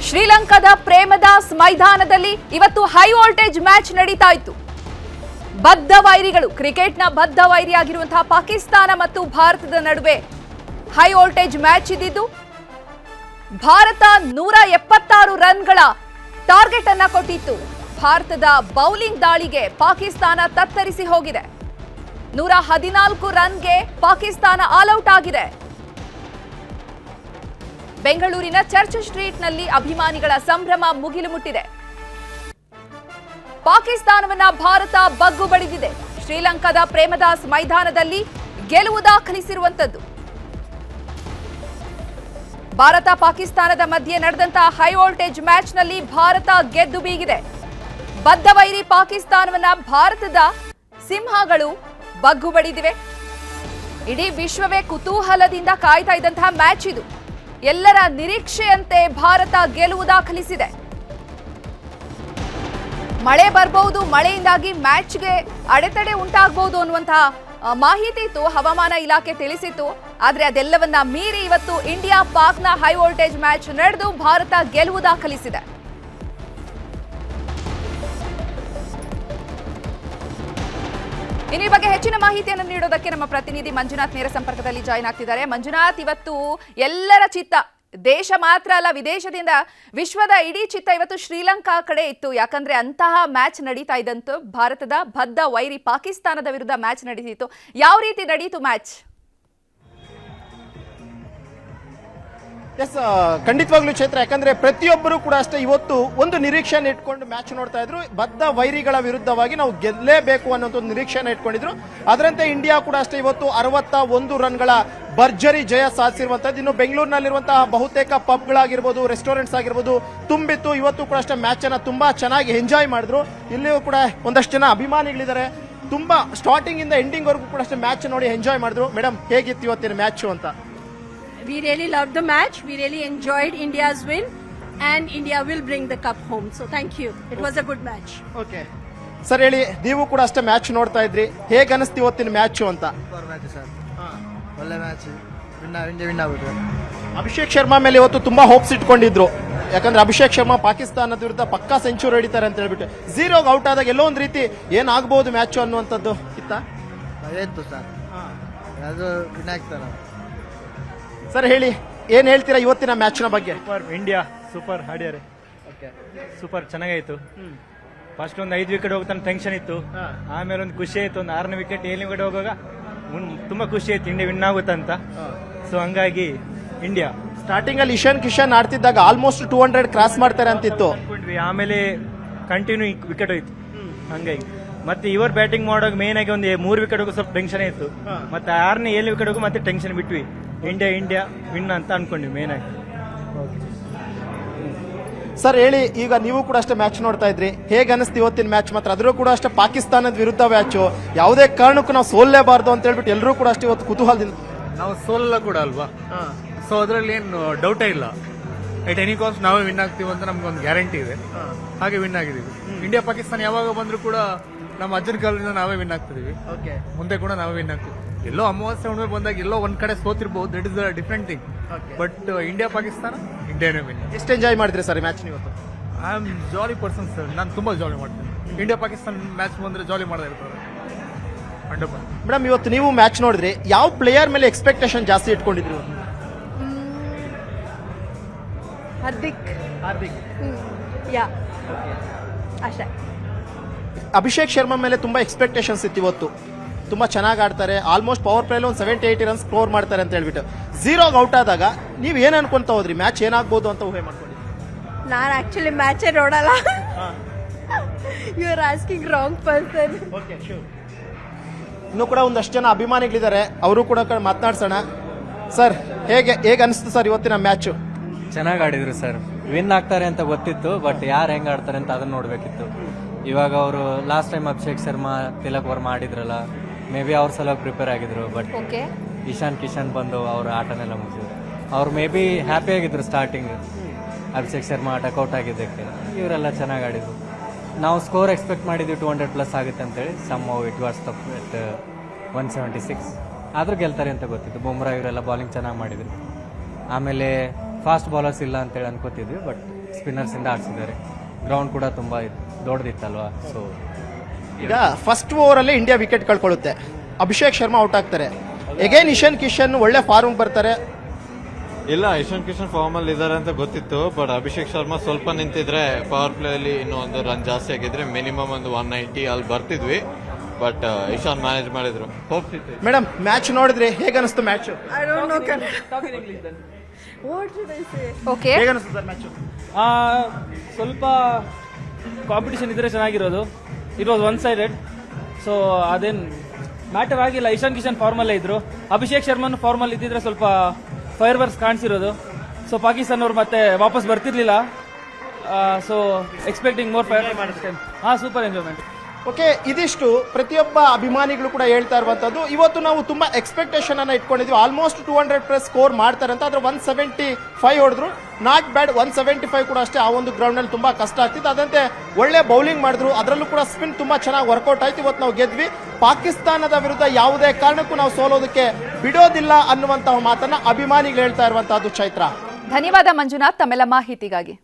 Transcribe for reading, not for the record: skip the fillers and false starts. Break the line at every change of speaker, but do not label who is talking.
ಶ್ರೀಲಂಕಾದ ಪ್ರೇಮದಾಸ್ ಮೈದಾನದಲ್ಲಿ ಇವತ್ತು ಹೈ ವೋಲ್ಟೇಜ್ ಮ್ಯಾಚ್ ನಡೀತಾ ಇತ್ತು. ಬದ್ಧ ವೈರಿಗಳು, ಕ್ರಿಕೆಟ್ನ ಬದ್ಧ ವೈರಿಯಾಗಿರುವಂತಹ ಪಾಕಿಸ್ತಾನ ಮತ್ತು ಭಾರತದ ನಡುವೆ ಹೈ ವೋಲ್ಟೇಜ್ ಮ್ಯಾಚ್ ಇದ್ದಿದ್ದು. ಭಾರತ 176 ರನ್ಗಳ ಟಾರ್ಗೆಟ್ ಅನ್ನ ಕೊಟ್ಟಿತ್ತು. ಭಾರತದ ಬೌಲಿಂಗ್ ದಾಳಿಗೆ ಪಾಕಿಸ್ತಾನ ತತ್ತರಿಸಿ ಹೋಗಿದೆ. 114 ರನ್ಗೆ ಪಾಕಿಸ್ತಾನ ಆಲ್ಔಟ್ ಆಗಿದೆ. ಬೆಂಗಳೂರಿನ ಚರ್ಚ್ ಸ್ಟ್ರೀಟ್ನಲ್ಲಿ ಅಭಿಮಾನಿಗಳ ಸಂಭ್ರಮ ಮುಗಿಲು ಮುಟ್ಟಿದೆ. ಪಾಕಿಸ್ತಾನವನ್ನ ಭಾರತ ಬಗ್ಗು ಬಡಿದಿದೆ. ಶ್ರೀಲಂಕಾದ ಪ್ರೇಮದಾಸ್ ಮೈದಾನದಲ್ಲಿ ಗೆಲುವು ದಾಖಲಿಸಿರುವಂತದ್ದು. ಭಾರತ ಪಾಕಿಸ್ತಾನದ ಮಧ್ಯೆ ನಡೆದಂತಹ ಹೈ ವೋಲ್ಟೇಜ್ ಮ್ಯಾಚ್ನಲ್ಲಿ ಭಾರತ ಗೆದ್ದು ಬೀಗಿದೆ. ಬದ್ಧ ವೈರಿ ಪಾಕಿಸ್ತಾನವನ್ನ ಭಾರತದ ಸಿಂಹಗಳು ಬಗ್ಗು ಬಡಿದಿವೆ. ಇಡೀ ವಿಶ್ವವೇ ಕುತೂಹಲದಿಂದ ಕಾಯ್ತಾ ಇದ್ದಂತಹ ಮ್ಯಾಚ್ ಇದು. ಎಲ್ಲರ ನಿರೀಕ್ಷೆಯಂತೆ ಭಾರತ ಗೆಲುವು ದಾಖಲಿಸಿದೆ. ಮಳೆ ಬರಬಹುದು, ಮಳೆಯಿಂದಾಗಿ ಮ್ಯಾಚ್ಗೆ ಅಡೆತಡೆ ಉಂಟಾಗಬಹುದು ಅನ್ನುವಂತಹ ಮಾಹಿತಿ ಇತ್ತು, ಹವಾಮಾನ ಇಲಾಖೆ ತಿಳಿಸಿತ್ತು. ಆದ್ರೆ ಅದೆಲ್ಲವನ್ನ ಮೀರಿ ಇವತ್ತು ಇಂಡಿಯಾ ಪಾಕ್ನ ಹೈ ವೋಲ್ಟೇಜ್ ಮ್ಯಾಚ್ ನಡೆದು ಭಾರತ ಗೆಲುವು ದಾಖಲಿಸಿದೆ. ಈ ಬಗ್ಗೆ ಹೆಚ್ಚಿನ ಮಾಹಿತಿಯನ್ನು ನೀಡೋದಕ್ಕೆ ನಮ್ಮ ಪ್ರತಿನಿಧಿ ಮಂಜುನಾಥ್ ನೇರ ಸಂಪರ್ಕದಲ್ಲಿ ಜಾಯಿನ್ ಆಗ್ತಿದ್ದಾರೆ. ಮಂಜುನಾಥ್, ಇವತ್ತು ಎಲ್ಲರ ಚಿತ್ತ, ದೇಶ ಮಾತ್ರ ಅಲ್ಲ ವಿದೇಶದಿಂದ ವಿಶ್ವದ ಇಡೀ ಚಿತ್ತ ಇವತ್ತು ಶ್ರೀಲಂಕಾ ಕಡೆ ಇತ್ತು. ಯಾಕಂದ್ರೆ ಅಂತಹ ಮ್ಯಾಚ್ ನಡೀತಾ ಇದ್ದಂತೂ ಭಾರತದ ಬದ್ಧ ವೈರಿ ಪಾಕಿಸ್ತಾನದ ವಿರುದ್ಧ ಮ್ಯಾಚ್ ನಡೀತಿತ್ತು. ಯಾವ ರೀತಿ ನಡೀತು ಮ್ಯಾಚ್?
ಎಸ್, ಖಂಡಿತವಾಗ್ಲೂ ಚೈತ್ರ. ಯಾಕಂದ್ರೆ ಪ್ರತಿಯೊಬ್ಬರು ಕೂಡ ಅಷ್ಟೇ ಇವತ್ತು ಒಂದು ನಿರೀಕ್ಷೆಯನ್ನು ಇಟ್ಕೊಂಡು ಮ್ಯಾಚ್ ನೋಡ್ತಾ ಇದ್ರು. ಬದ್ಧ ವೈರಿಗಳ ವಿರುದ್ಧವಾಗಿ ನಾವು ಗೆಲ್ಲೇಬೇಕು ಅನ್ನೋ ಒಂದು ನಿರೀಕ್ಷೆಯನ್ನು ಇಟ್ಕೊಂಡಿದ್ರು. ಅದರಂತೆ ಇಂಡಿಯಾ ಕೂಡ ಅಷ್ಟೇ ಇವತ್ತು 61 ರನ್ಗಳ ಭರ್ಜರಿ ಜಯ ಸಾಧಿಸಿರುವಂತದ್ದು. ಇನ್ನು ಬೆಂಗಳೂರಿನಲ್ಲಿರುವಂತಹ ಬಹುತೇಕ ಪಬ್ಗಳಾಗಿರ್ಬೋದು, ರೆಸ್ಟೋರೆಂಟ್ಸ್ ಆಗಿರ್ಬೋದು ತುಂಬಿತ್ತು. ಇವತ್ತು ಕೂಡ ಅಷ್ಟೇ ಮ್ಯಾಚ್ ಅನ್ನ ತುಂಬಾ ಚೆನ್ನಾಗಿ ಎಂಜಾಯ್ ಮಾಡಿದ್ರು. ಇಲ್ಲಿಯೂ ಕೂಡ ಒಂದಷ್ಟು ಜನ ಅಭಿಮಾನಿಗಳಿದ್ದಾರೆ. ತುಂಬಾ ಸ್ಟಾರ್ಟಿಂಗ್ ಇಂದ ಎಂಡಿಂಗ್ ವರೆಗೂ ಕೂಡ ಅಷ್ಟೇ ಮ್ಯಾಚ್ ನೋಡಿ ಎಂಜಾಯ್ ಮಾಡಿದ್ರು. ಮೇಡಮ್, ಹೇಗಿತ್ತು ಇವತ್ತಿನ ಮ್ಯಾಚ್ ಅಂತ?
We really loved the match. We really enjoyed India's win, and India will bring the cup home. So thank you. It was a good match.
Okay sir, ಹೇಳಿ, ನೀವು ಕೂಡ ಅಷ್ಟೇ match ನೋಡ್ತಾ ಇದ್ರಿ, ಹೇಗೆ ಅನಿಸ್ತು ಇವತ್ತಿನ ಮ್ಯಾಚ್ ಅಂತ?
ಮ್ಯಾಚ್ ಸರ್, ಒಳ್ಳೆ ಮ್ಯಾಚ್, ಇಂಡಿಯಾ ವಿನ್ ಆಗ್ಬಿಟ್ರು.
ಅಭಿಷೇಕ್ ಶರ್ಮಾ ಮೇಲೆ ಇವತ್ತು ತುಂಬಾ ಹೋಪ್ಸ್ ಇಟ್ಕೊಂಡಿದ್ರು. ಯಾಕಂದ್ರೆ ಅಭಿಷೇಕ್ ಶರ್ಮಾ ಪಾಕಿಸ್ತಾನದ ವಿರುದ್ಧ ಪಕ್ಕಾ ಸೆಂಚುರಿ ಹೊಡಿತಾರೆ ಅಂತ ಹೇಳ್ಬಿಟ್ಟು 0ಗೆ ಔಟ್ ಆದಾಗ ಎಲ್ಲೋ ಒಂದು ರೀತಿ ಏನಾಗಬಹುದು ಮ್ಯಾಚ್ ಅನ್ನುವಂಥದ್ದು ಇತ್ತ?
ಇತ್ತು ಸರ್, ಅದು ವಿನ್ ಆಗ್ತಾರೆ.
ಸರ್ ಹೇಳಿ, ಏನ್ ಹೇಳ್ತೀರಾ ಇವತ್ತಿನ ಮ್ಯಾಚ್ ನ ಬಗ್ಗೆ?
ಇಂಡಿಯಾ ಸೂಪರ್ ಆಡ್ಯಾರೆ. ಸೂಪರ್ ಚೆನ್ನಾಗಾಯ್ತು. ಫಸ್ಟ್ ಒಂದು 5 ವಿಕೆಟ್ ಹೋಗ್ತಾನೆ ಟೆನ್ಷನ್ ಇತ್ತು. ಆಮೇಲೆ ಒಂದು ಖುಷಿ ಆಯ್ತು, ಒಂದು 6ನೇ ವಿಕೆಟ್ 7ನೇ ವಿಕೆಟ್ ಹೋಗುವಾಗ ತುಂಬಾ ಖುಷಿ ಆಯ್ತು ಇಂಡಿಯಾ ವಿನ್ ಆಗುತ್ತಂತ. ಸೊ ಹಂಗಾಗಿ ಇಂಡಿಯಾ
ಸ್ಟಾರ್ಟಿಂಗ್ ಅಲ್ಲಿ ಇಶಾನ್ ಕಿಶನ್ ಆಡ್ತಿದ್ದಾಗ ಆಲ್ಮೋಸ್ಟ್ 200 ಕ್ರಾಸ್ ಮಾಡ್ತಾರೆ ಅಂತಿತ್ತು.
ಆಮೇಲೆ ಕಂಟಿನ್ಯೂ ವಿಕೆಟ್ ಹೋಯ್ತು. ಹಂಗಾಗಿ ಮತ್ತೆ ಇವರು ಬ್ಯಾಟಿಂಗ್ ಮಾಡುವಾಗ ಮೇನ್ ಆಗಿ ಒಂದು 3 ವಿಕೆಟ್ ಹೋಗೋ ಸ್ವಲ್ಪ ಟೆನ್ಷನ್ ಇತ್ತು. ಮತ್ತೆ 6ನೇ 7ನೇ ವಿಕೆಟ್ ಹೋಗೋ ಮತ್ತೆ ಟೆನ್ಷನ್ ಬಿಟ್ವಿ. ಇಂಡಿಯಾ ವಿನ್ ಅಂತ ಅನ್ಕೊಂಡ್ವಿ ಮೇನ್ ಆಗಿ.
ಸರ್ ಹೇಳಿ, ಈಗ ನೀವು ಕೂಡ ಅಷ್ಟೇ ಮ್ಯಾಚ್ ನೋಡ್ತಾ ಇದ್ರಿ, ಹೇಗೆ ಅನಿಸ್ತು ಇವತ್ತಿನ ಮ್ಯಾಚ್? ಮಾತ್ರ ಅದ್ರೂ ಕೂಡ ಅಷ್ಟೇ ಪಾಕಿಸ್ತಾನದ ವಿರುದ್ಧ ಮ್ಯಾಚ್, ಯಾವುದೇ ಕಾರಣಕ್ಕೂ ನಾವು ಸೋಲ್ಲೇಬಾರ್ದು ಅಂತ ಹೇಳ್ಬಿಟ್ಟು ಎಲ್ಲರೂ ಕೂಡ ಅಷ್ಟೇ ಇವತ್ತು ಕುತೂಹಲದಿಂದ.
ನಾವು ಸೋಲಲ್ಲ ಕೂಡ ಅಲ್ವಾ, ಸೊ ಅದರಲ್ಲಿ ಏನು ಡೌಟೇ ಇಲ್ಲ. ಎಟ್ ಎನಿ ಕಾಸ್ಟ್ ನಾವೇ ವಿನ್ ಆಗ್ತೀವಿ ಅಂತ ನಮ್ಗೊಂದು ಗ್ಯಾರಂಟಿ ಇದೆ. ಹಾಗೆ ವಿನ್ ಆಗಿದೀವಿ. ಇಂಡಿಯಾ ಪಾಕಿಸ್ತಾನ ಯಾವಾಗ ಬಂದ್ರು ಕೂಡ ನಮ್ಮ ಅಜ್ಜನ ಕಾಲದಿಂದ ನಾವೇ ವಿನ್ ಆಗ್ತಿದೀವಿ. ಮುಂದೆ ಕೂಡ ನಾವೇ ವಿನ್ ಆಗ್ತೀವಿ. ಎಲ್ಲೋ ಅಮಾವಾಸ್ಯೆ ಹುಣ್ಣಿಮೆ ಬಂದಾಗ ಎಲ್ಲೋ ಒಂದ್ ಕಡೆ ಸೋತಿರ್ಬಹುದು, that is a different thing. But India Pakistan ಇಂಡಿಯಾನೇ ವಿನ್.
ಎಷ್ಟು ಎಂಜಾಯ್ ಮಾಡಿದ್ರಿ ಸರ್ ಮ್ಯಾಚ್ ಇವತ್ತು?
I am jolly person sir, ನಾನು ತುಂಬಾ ಜಾಲಿ ಮಾಡ್ತೀನಿ. ಇಂಡಿಯಾ ಪಾಕಿಸ್ತಾನ ಮ್ಯಾಚ್ ಬಂದ್ರೆ ಜಾಲಿ ಮಾಡದೇ ಇರ್ತಾರೆ.
ಮೇಡಮ್, ಇವತ್ತು ನೀವು ಮ್ಯಾಚ್ ನೋಡಿದ್ರಿ, ಯಾವ ಪ್ಲೇಯರ್ ಮೇಲೆ ಎಕ್ಸ್ಪೆಕ್ಟೇಷನ್ ಜಾಸ್ತಿ ಇಟ್ಕೊಂಡಿದ್ರು?
Hardik. Yeah. ಅಷ್ಟೇ.
ಅಭಿಷೇಕ್ ಶರ್ಮಾ ಮೇಲೆ ತುಂಬಾ ಎಕ್ಸ್ಪೆಕ್ಟೇಷನ್ಸ್ ಇತ್ತು ಇವತ್ತು. ತುಂಬಾ ಚೆನ್ನಾಗಿ ಆಡ್ತಾರೆ, ಆಲ್ಮೋಸ್ಟ್ ಪವರ್ ಪ್ಲೇಲಿ ಒಂದು 70-80 ರನ್ಸ್ ಸ್ಕೋರ್ ಮಾಡ್ತಾರೆ ಅಂತ ಹೇಳ್ಬಿಟ್ಟು 0ಗೆ ಔಟ್ ಆದಾಗ ನೀವು ಏನ್ ಅನ್ಕೊಂತ ಹೋದ್ರಿ? ಮ್ಯಾಚ್ ಏನಾಗ್ಬೋದು ಅಂತ ಊಹೆ ಮಾಡ್ಕೊಂಡಿದ್ರಿ?
ನಾನು ಆಕ್ಚುಲಿ ಮ್ಯಾಚೇ ನೋಡಲ್ಲ. You are asking wrong person.
ಇನ್ನು ಕೂಡ ಒಂದಷ್ಟು ಜನ ಅಭಿಮಾನಿಗಳಿದ್ದಾರೆ, ಅವರು ಕೂಡ ಮಾತನಾಡ್ಸೋಣ. ಸರ್, ಹೇಗೆ ಅನಿಸ್ತು ಸರ್ ಇವತ್ತಿನ ಮ್ಯಾಚ್?
ಚೆನ್ನಾಗಿ ಆಡಿದ್ರು ಸರ್. ವಿನ್ ಆಗ್ತಾರೆ ಅಂತ ಗೊತ್ತಿತ್ತು, ಬಟ್ ಯಾರು ಹೆಂಗ್ ಆಡ್ತಾರೆ ಅಂತ ಅದನ್ನ ನೋಡ್ಬೇಕಿತ್ತು. ಇವಾಗ ಅವರು ಲಾಸ್ಟ್ ಟೈಮ್ ಅಭಿಷೇಕ್ ಶರ್ಮಾ, ತಿಲಕ್ ವರ್ಮಾ ಆಡಿದ್ರಲ್ಲ, ಮೇ ಬಿ ಅವ್ರ ಸಲ ಪ್ರಿಪೇರ್ ಆಗಿದ್ರು. ಬಟ್ ಇಶಾನ್ ಕಿಶನ್ ಬಂದು ಅವ್ರ ಆಟನೆಲ್ಲ ಮುಗಿಸಿದ್ರು. ಅವ್ರು ಮೇ ಬಿ ಹ್ಯಾಪಿ ಆಗಿದ್ರು ಸ್ಟಾರ್ಟಿಂಗ್, ಅಭಿಷೇಕ್ ಶರ್ಮಾ ಟಕ್ಔಟ್ ಆಗಿದ್ದಕ್ಕೆ. ಇವರೆಲ್ಲ ಚೆನ್ನಾಗಿ ಆಡಿದ್ರು. ನಾವು ಸ್ಕೋರ್ ಎಕ್ಸ್ಪೆಕ್ಟ್ ಮಾಡಿದ್ವಿ 200+ ಆಗುತ್ತೆ ಅಂತೇಳಿ. ಸಮ್ ಇಟ್ ವಾಸ್ ತಪ್ ವಿತ್ 176. ಆದರೂ ಗೆಲ್ತಾರೆ ಅಂತ ಗೊತ್ತಿತ್ತು. ಬುಮ್ರಾ ಇವರೆಲ್ಲ ಬಾಲಿಂಗ್ ಚೆನ್ನಾಗಿ ಮಾಡಿದ್ರು. ಆಮೇಲೆ ಫಾಸ್ಟ್ ಬೌಲರ್ಸ್ ಇಲ್ಲ ಅಂತೇಳಿ ಅನ್ಕೋತಿದ್ವಿ, ಬಟ್ ಸ್ಪಿನ್ನರ್ಸಿಂದ ಆಡಿಸಿದ್ದಾರೆ. ಗ್ರೌಂಡ್ ಕೂಡ ತುಂಬ ದೊಡ್ಡದಿತ್ತಲ್ವಾ, ಸೊ
ಈಗ ಫಸ್ಟ್ ಓವರ್ ಅಲ್ಲಿ ಇಂಡಿಯಾ ವಿಕೆಟ್ ಕಳ್ಕೊಳ್ಳುತ್ತೆ, ಅಭಿಷೇಕ್ ಶರ್ಮಾ ಔಟ್ ಆಗ್ತಾರೆ. ಎಗೇನ್ ಇಶಾನ್ ಕಿಶನ್ ಒಳ್ಳೆ ಫಾರ್ಮ್ ಬರ್ತಾರೆ.
ಇಲ್ಲ, ಇಶಾನ್ ಕಿಶನ್ ಫಾರ್ಮ್ ಅಲ್ಲಿ ಇದಾರೆ ಅಂತ ಗೊತ್ತಿತ್ತು, ಬಟ್ ಅಭಿಷೇಕ್ ಶರ್ಮಾ ಸ್ವಲ್ಪ ನಿಂತಿದ್ರೆ ಪವರ್ ಪ್ಲೇ ಅಲ್ಲಿ ಇನ್ನೂ ಒಂದು ರನ್ ಜಾಸ್ತಿ ಆಗಿದ್ರೆ ಮಿನಿಮಮ್ ಒಂದು 190 ಅಲ್ಲಿ ಬರ್ತಿದ್ವಿ. ಬಟ್ ಇಶಾನ್ ಮ್ಯಾನೇಜ್ ಮಾಡಿದ್ರು. ಹೋಪ್ಸ್ ಇತ್ತು.
ಮೇಡಮ್ ಮ್ಯಾಚ್ ನೋಡಿದ್ರಿ, ಹೇಗೆ ಅನಿಸ್ತು match?
I don't know what should I say?
Okay,
ಹೇಗೆ ಅನಿಸ್ತು ಸರ್ ಮ್ಯಾಚ್?
ಸ್ವಲ್ಪ ಕಾಂಪಿಟಿಷನ್ ಇದ್ರೆ ಚೆನ್ನಾಗಿರೋದು. It was one sided, so ಅದೇನು ಮ್ಯಾಟರ್ ಆಗಿಲ್ಲ. ಇಶಾನ್ ಕಿಶನ್ ಫಾರ್ಮಲ್ಲೇ ಇದ್ರು, ಅಭಿಷೇಕ್ ಶರ್ಮನ್ ಫಾರ್ಮಲ್ಲಿ ಇದ್ದಿದ್ರೆ ಸ್ವಲ್ಪ ಫೈರ್ ವರ್ಕ್ಸ್ ಕಾಣಿಸಿರೋದು. ಸೊ ಪಾಕಿಸ್ತಾನ ಅವ್ರು ಮತ್ತೆ ವಾಪಸ್ ಬರ್ತಿರ್ಲಿಲ್ಲ. So expecting more fire. Super enjoyment.
Okay, ಇದಿಷ್ಟು ಪ್ರತಿಯೊಬ್ಬ ಅಭಿಮಾನಿಗಳು ಕೂಡ ಹೇಳ್ತಾ ಇರುವಂತದ್ದು. ಇವತ್ತು ನಾವು ತುಂಬಾ ಎಕ್ಸ್ಪೆಕ್ಟೇಷನ್ ಅನ್ನ ಇಟ್ಕೊಂಡಿದ್ವಿ, ಆಲ್ಮೋಸ್ಟ್ 200+ ಸ್ಕೋರ್ ಮಾಡ್ತಾರೆ ಅಂತ. ಆದ್ರೆ 175 ಹೊಡೆದ್ರು, ನಾಟ್ ಬ್ಯಾಡ್. 175 ಕೂಡ ಅಷ್ಟೇ ಆ ಒಂದು ಗ್ರೌಂಡ್ ನಲ್ಲಿ ತುಂಬಾ ಕಷ್ಟ ಆಗ್ತಿತ್ತು. ಅದಂತೆ ಒಳ್ಳೆ ಬೌಲಿಂಗ್ ಮಾಡಿದ್ರು, ಅದರಲ್ಲೂ ಕೂಡ ಸ್ಪಿನ್ ತುಂಬಾ ಚೆನ್ನಾಗಿ ವರ್ಕೌಟ್ ಆಯ್ತು. ಇವತ್ತು ನಾವು ಗೆದ್ವಿ. ಪಾಕಿಸ್ತಾನದ ವಿರುದ್ಧ ಯಾವುದೇ ಕಾರಣಕ್ಕೂ ನಾವು ಸೋಲೋದಕ್ಕೆ ಬಿಡೋದಿಲ್ಲ ಅನ್ನುವಂತಹ ಮಾತನ್ನ ಅಭಿಮಾನಿಗಳು ಹೇಳ್ತಾ ಇರುವಂತಹದ್ದು. ಚೈತ್ರ,
ಧನ್ಯವಾದ ಮಂಜುನಾಥ್ ತಮ್ಮೆಲ್ಲ ಮಾಹಿತಿಗಾಗಿ.